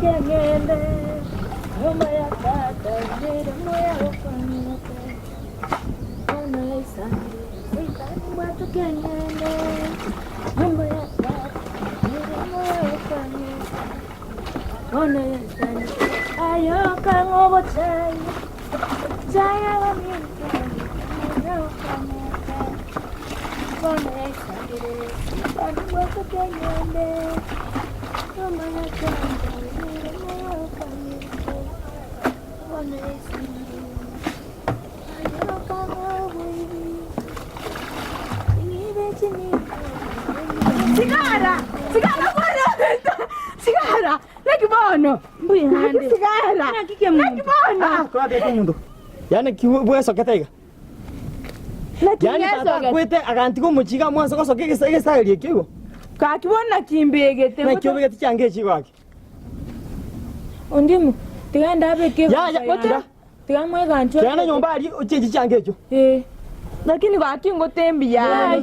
tukengende nyumba ya tata ndire moya ufanyoke ona isande sitambwa tukengende nyumba ya tata ndire moya ufanyoke ona isande ayoka ngobo chai chai wa minta moya ufanyoke ona isande sitambwa tukengende nyumba ya tata Sigara! Sigara bwana! Sigara! Laki bono! Mbuyande. Sigara! Laki bono! Kwa bete mundo. Yani kiwe soketega. Yani tata kwete agantiko muchiga mwanzo ko sokege sageli kiwo. Ka kibona kimbegete. Na kimbegete change chigwake. Ondimu tiganda abeke. Ya. Tigamwe gancho. Tiana nyomba ali ucheji change echo. Lakini bakingo tembi ya.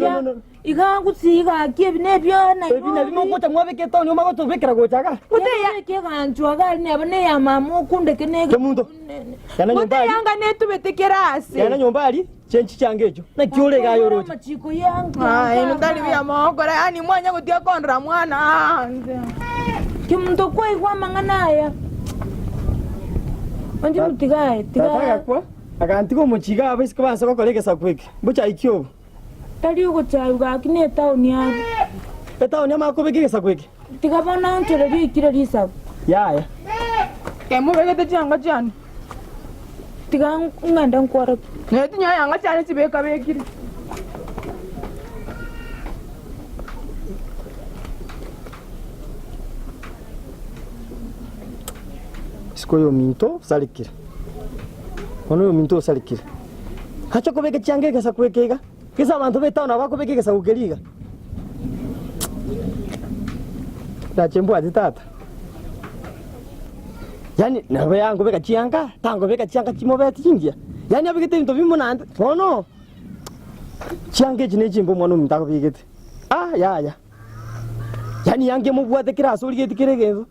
Igagutsiga kibine byona. Bine bimo kota mwabeke toni umago tubekera gochaga. Uteya ke gancho ga ne abone ya mamu kunde kene. Kemunto. Yana nyomba ali. Yanga ne tubetekerase. Yana nyomba ali chenchi change echo. Na kiole ga yoro. Machiko yangu. Ino dali bya mogora yani mwanya gutia kondra mwana. Kemunto koi kwa manganaya. Onje mutigae, tigae kwa agantiko muchiga abisika banse ko kolege kweke. Bucha ikyo. Tali ugo chauga kine tauni ya. Tauni ama ko begege kweke. Tigabona ntore bikira risa. Ya. Kemu begete cyanga cyane. Tiganganda nkwara. Neti nya yanga cyane sibeka bekire. Koyo minto salikira. Ono minto salikira. Hacho ko bege change kesa kwekega. Kisa bantu betana bako bege kesa ukeliga. Da chembo atitata. Yani nawe yangu bega chianga, tango bega chianga chimobeti chingia. Yani abigete into bimunande. Ono. Chiange chine chimbo mwana mtako bigete. Ya. Yani yange mubwate kira asuri gete kiregezo.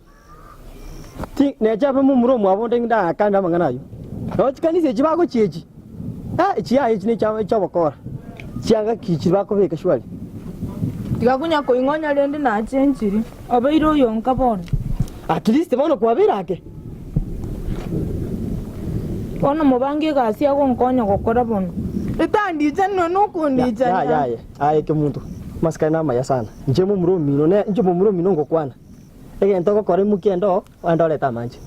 Ti nejabe mu muromo abonde nda kanda manganayo. No chikanise chibako chechi. Chiya ichine chabakora. Chianga kichibako beka shwali. Tigakunya ko ingonya lende na chenchiri. Abairo yonka bona. At least bono kwabirake. Bona mubange gasi agonkonya gokora bona. Etandi channo nukundi chana. Ya. Ai Kemunto. Maskana maya sana. Nje mu muromo mino ne nje mu muromo mino ngokwana. Ege ntoko kore mukiendo andole tamanje.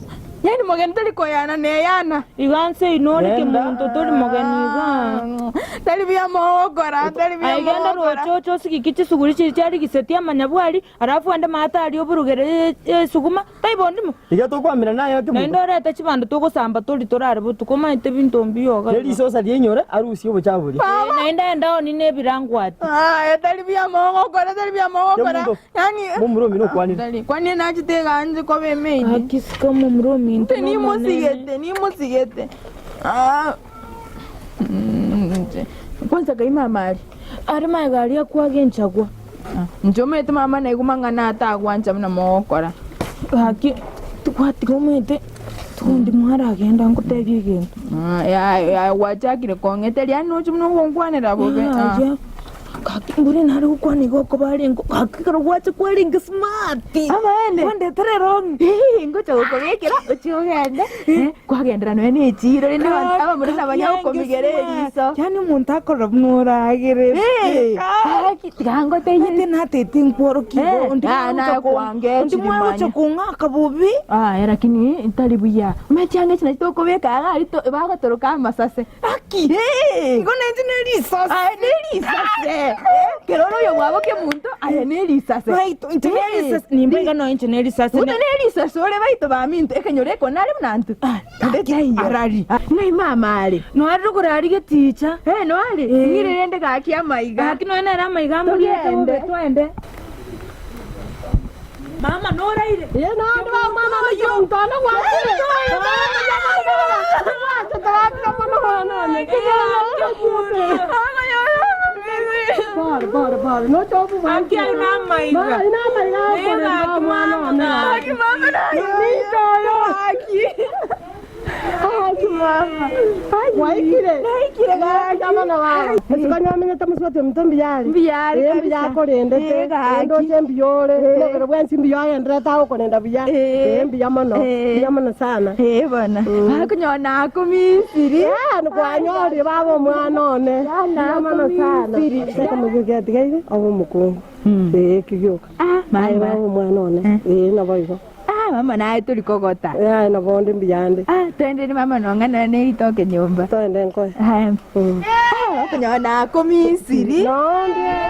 Yani mogeni tali koyana ne yana. Iganse inori Kemunto toli mogeni iga. Tali bya mogora, tali bya mogora. Aigenda rocho sikikichi suguri chiri gisetia manyabwali, arafu ande mata ali oburugere suguma. Taibondimo. Iga to kwamira nayo Kemunto. Nendore ta chibando toko samba toli torare butukoma ite bintombi yoga. Neli sosa lienyore arusi obochaburi. Naenda oni ne birangwati. Tali bya mogora. Yani mumuro mino kwani nachitega anje ko bemeye. Akisika mumuro Ni musigete. Kwanza kaima mali. Ari magari akwage nchagwa. Njomete mama na igumangana atagwanja mna mokora. Haki tukwati komete. Tundi mwara agenda ngutebye gento. Ya wachakire kongete lyani no chumno ngwanera bobe. Kakingure nari ukwani goko bari ngo kakikaro wacha kwari ngo smart. Amande. Wande tererong. Ngocha uko yekira uchogenda. Kwagendera no ni chiro ni aba muri nabanya uko migereriso. Yani muntu akora mnora agere. Kitango te yindi natete nkoro kibo ndi na kwange ndi mwa ucho kungaka bubi. Lakini ntalibuya. Umechange china chitoko beka ari to bagatoroka masase. Aki. Ngone nzinelisa. Nelisa. Keroro yo wabo Kemunto ayenelisa se. Baito intelisa nimbenga no intelisa se. Utenelisa sole baito ba minto ekenyoreko nali mnantu. Arari. Nai mama ali. No ari kurari ge teacher. No ali. Ngirende ka kia maiga. Aki no era maiga muri twende. Mama no raire. No mama yo ntana wa. Bora. No chofu bwana. Akia inamaiga. Inamaiga mwana. Haki mama na. Haki mama. Waikire kama na wao. Sikanya menya tamuswate mtombi yali. Mbi yako rendete. Ndo chembi yole. Ndo bwensi mbi yale ndata uko nenda biya. Mbi yamono. Yamono sana. Bana. Hakunyona akumisiri. Kwa nyori babo mwana one. Yamono sana. Sasa mugege atigaire abo mukungu. Kigyoka. Mai babo mwana one. Na boyo. Mama naye tulikogota. Na bonde mbiyande. Twende ni mama nongana ne itoke nyumba. Twende nko. Kunyona komisiri. Nonde.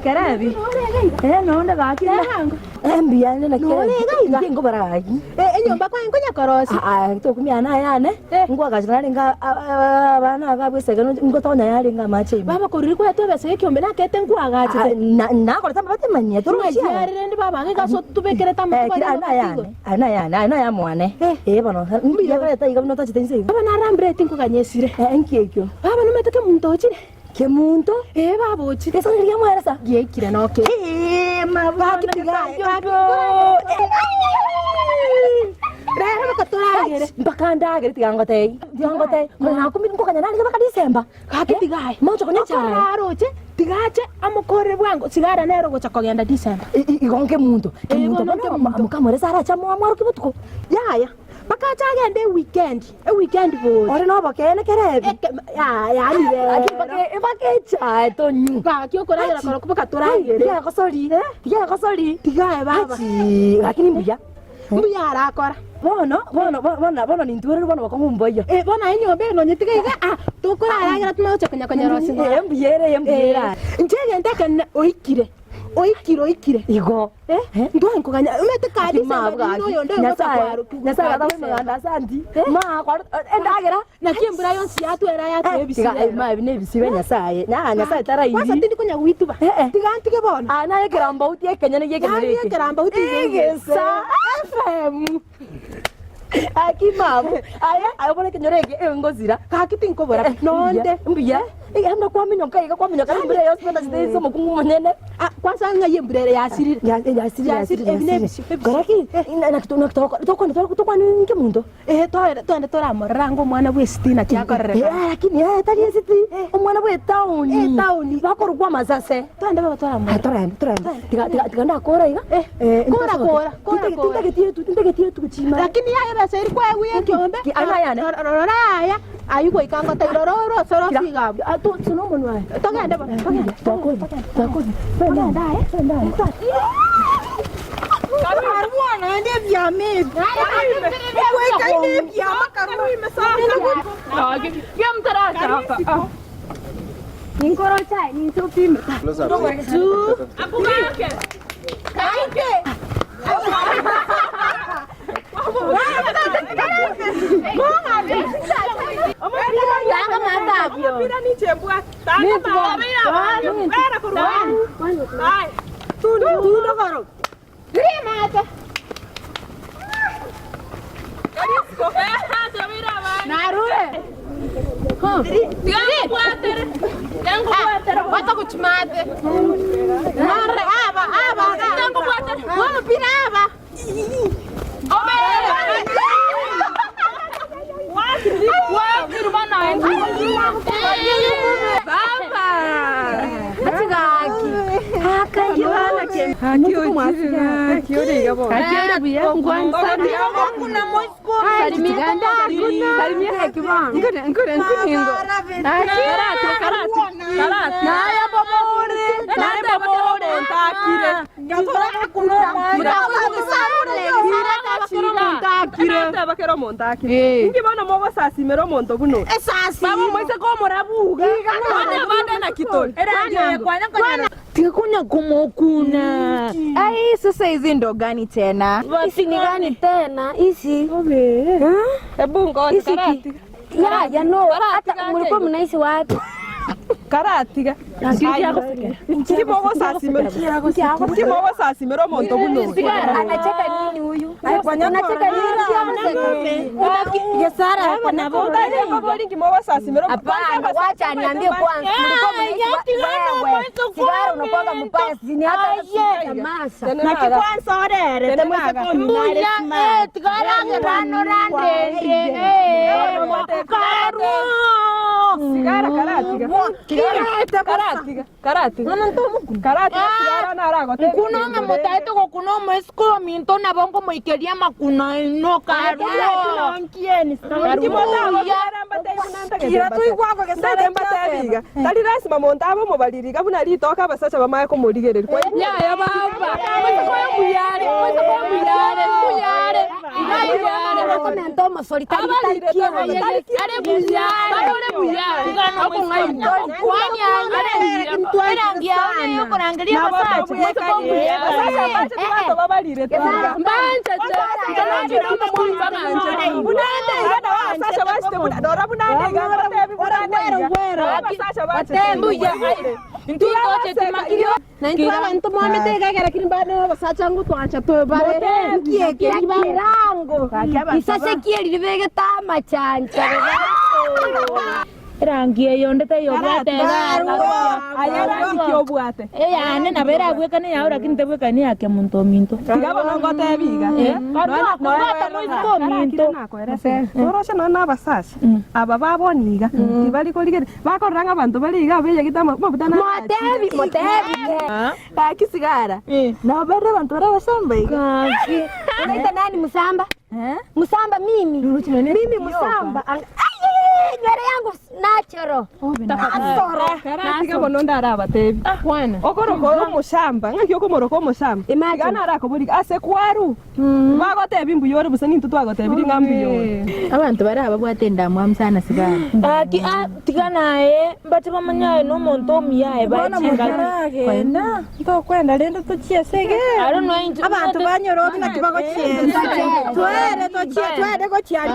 Karabi. Naona baki hangu. Mbiyane na kile. Kingo baraji. Nyumba kwa ngonya korosi. Tokumia na yane. Ngwa gajana nga abana babwese ngo tonya yali nga mache. Baba kuriri kwa tobese ekyombe nakete ngwa gache. Na ko tamba bate manye to rushi. Ndi baba ngika so tubekere tamba kwa. Ana ya mwane. Bano. Mbiya ka ta igabno ta chitense. Baba na rambre tinku kanyesire. Enkekyo. Baba no meteke muntu chire. Kemunto? Baba uchi. Esa ngiya mwera sa. Yekire noke. Mababa kigayo. Rero bakaturagere. Bakandagere tigangote. Kona kumbi ngokanya nani baka December. Kakitigaye. Mocho konya cha. Aroche. Tigache amukore bwango sigara nero gocha kogenda December. Igonke muntu. Kemunto mukamore sara cha mwaro kibutuko. Yaya. Bakacha agende weekend bo. Ore no bakene kerebi. Yani be. Bakecha to nyu. Ba kyokora yara kora kubaka turagere. Tiga kosori. Tigaye baba. Lakini mbuya. Mbuya arakora. Bono ni ntuere bono bakomumboyo. Bona enyo be no nyitigaiga tukora aragira tumacho kanya rosi. Mbiyera. Njege ndeke oikire. Igo. Ndo nkoganya umete kadi mabwa. No yondo ngakwaru. Nasara maganda sandi. Ma kwa endagera. Nakiembura yonsi yatwera yatebisiga. Nebisibe nyasaye. Nyasaye tara indi. Kwasa tindi kunya wituba. Tigantike bona. Ana yekeramba uti ekenya ne yekenere. Yekeramba uti Igesa. FM. Akimamu. Ayabone kenyorege ngozira. Kakiti nkobora. Nonde. Mbiya. Anda kwa minyoka mbere yose penda zitezo mukungu munene. Kwanza ngayembure yasiri. Yasiri ebinebisi. Garaki na kitoko ni Kemunto. Twende toramorango mwana we Stina kyakorere. Lakini tari siti omwana we town. Town bakorwa mazase. Twende baba toramora. Torenda. Tiganda kora iga. Kora. Tintegetie tukuchima. Lakini yaya basa iri kwa wiye kyombe. Roraya. Ayubu ikanga tairoro soro sigabu. Tuno munwa. Togende baba. Togende. Twende. Karwana ndevya mimi. Kweka ndevya makarwa imesaka. Yamtarata. Ninkoro chai, ninsupime. Tu. Apugake. Kaike. Tanga matabyo. Mira ni chembua. Tanga mabira. Era kuruani. Hai. Tu karo. Mata. Narure. Tiangu kuatere. Wata kuchimate. Nare aba. Tiangu kuatere. Wano pina aba. Wapi rubana enti. Baba. Atigaki. Haka yona ke. Tikunya kumokuna. Ai, sasa hizi ndo gani tena? Hizi ni gani tena? Hizi. Hebu ngoja karati. Ya no, hata mlikuwa mnaishi wapi? Karati. Kimogo sasi mero monto buno. Anacheka nini huyu? Anacheka nini? Gesara hapa na boda. Kimogo sasi mero. Hapana, wacha niambie kwanza. Mlikuwa mnaishi wewe. Sigara unakuwa mbaya sini hata masa. Na kwanza orere temwese komunare sima. Tigara ngano rande. Karu. Sigara karati. Karati sigara narago. Kuno nga motaito ko kuno mesko minto na bongo moikeria makuna no karu. Kira tu igwako gesere mbatebiga. Tali rasima montabo mobaliriga buna litoka basacha bamaye ko murigereri. Ya baba. Muyare. Komento masolitari takia. Are buyare. Ako ngai. Kwani rangia yuko naangalia masaji. Sasa bacha babalire tu. Mbanja rangi eyo ndete yo bwatega ayanga bwate ane na bera bweka ne yaura kinte bweka ni yake muntu minto ngabo ngote biga no iko minto orosha na basasha aba baboniga tibali koligere bakoranga abantu baliga beye kitama mabutana motevi kisigara na bere abantu barabashamba iga unaita nani musamba musamba mimi musamba nywele yangu natural. Karati kabo nonda araba tebi. Bwana. Okoro mushamba. Ngakyo ko moroko mushamba. Igana arako buri ase kwaru. Bago tebi mbuyore busani ntutu ago tebi ngambuyore. Abantu baraba bwatenda mwamu sana sigara. Tiganae mbati bamanyaye no monto miyaye bachenga. Kwenda. Ndo kwenda lendo tuchiesege. I don't know. Abantu banyorobi na kibago chiesa. Twere twede ko chiari.